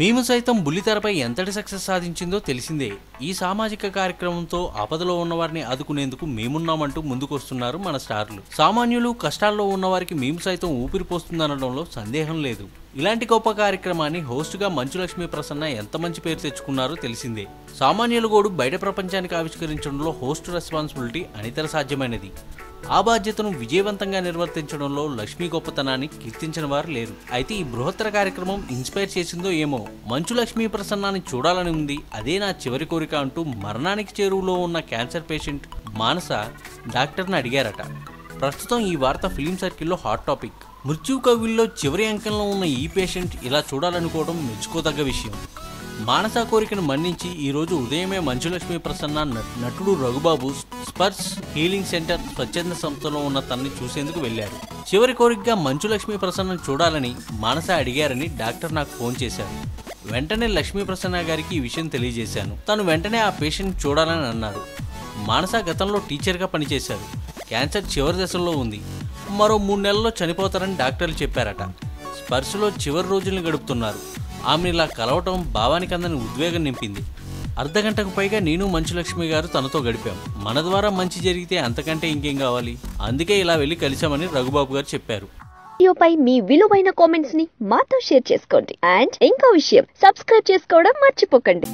మేము సైతం బుల్లితెరపై ఎంతటి సక్సెస్ సాధించిందో తెలిసిందే. ఈ సామాజిక కార్యక్రమంతో ఆపదలో ఉన్నవారిని ఆదుకునేందుకు మేమున్నామంటూ ముందుకొస్తున్నారు మన స్టార్లు. సామాన్యులు, కష్టాల్లో ఉన్నవారికి మేము సైతం ఊపిరిపోస్తుందనడంలో సందేహం లేదు. ఇలాంటి గొప్ప కార్యక్రమాన్ని హోస్ట్గా మంచు లక్ష్మీ ప్రసన్న ఎంత మంచి పేరు తెచ్చుకున్నారో తెలిసిందే. సామాన్యుల గోడు బయట ప్రపంచానికి ఆవిష్కరించడంలో హోస్ట్ రెస్పాన్సిబిలిటీ అనితర సాధ్యమైనది. ఆ బాధ్యతను విజయవంతంగా నిర్వర్తించడంలో లక్ష్మీ గొప్పతనాన్ని కీర్తించిన వారు లేరు. అయితే ఈ బృహత్తర కార్యక్రమం ఇన్స్పైర్ చేసిందో ఏమో, మంచు లక్ష్మీ ప్రసన్నాన్ని చూడాలని ఉంది, అదే నా చివరి కోరిక అంటూ మరణానికి చేరువలో ఉన్న క్యాన్సర్ పేషెంట్ మానస డాక్టర్ని అడిగారట. ప్రస్తుతం ఈ వార్త ఫిలిం సర్కిల్లో హాట్ టాపిక్. మృత్యు కవిల్లో చివరి అంకంలో ఉన్న ఈ పేషెంట్ ఇలా చూడాలనుకోవడం మెచ్చుకోదగ్గ విషయం. మానస కోరికను మన్నించి ఈరోజు ఉదయమే మంచులక్ష్మీ ప్రసన్న నటుడు రఘుబాబు స్పర్శ్ హీలింగ్ సెంటర్ స్వచ్ఛంద సంస్థలో ఉన్న తనని చూసేందుకు వెళ్లారు. చివరి కోరికగా మంచులక్ష్మీ ప్రసన్నను చూడాలని మానస అడిగారని డాక్టర్ నాకు ఫోన్ చేశారు. వెంటనే లక్ష్మీ ప్రసన్న గారికి ఈ విషయం తెలియజేశాను. తను వెంటనే ఆ పేషెంట్ చూడాలని అన్నారు. మానస గతంలో టీచర్గా పనిచేశారు. క్యాన్సర్ చివరి దశలో ఉంది. మరో 3 నెలల్లో చనిపోతారని డాక్టర్లు చెప్పారట. స్పర్శలో చివరి రోజుల్ని గడుపుతున్నారు. ఆమెను ఇలా కలవటం భావానికి అందని ఉద్వేగం నింపింది. అర్ధగంటకు పైగా నేను మంచులక్ష్మి గారు తనతో గడిపాం. మన ద్వారా మంచి జరిగితే అంతకంటే ఇంకేం కావాలి, అందుకే ఇలా వెళ్ళి కలిసామని రఘుబాబు గారు చెప్పారు. వీడియోపై మీ విలువైన కామెంట్స్ ని మాతో షేర్ చేసుకోండి. అండ్ ఇంకో విషయం, సబ్స్క్రైబ్ చేసుకోవడం మర్చిపోకండి.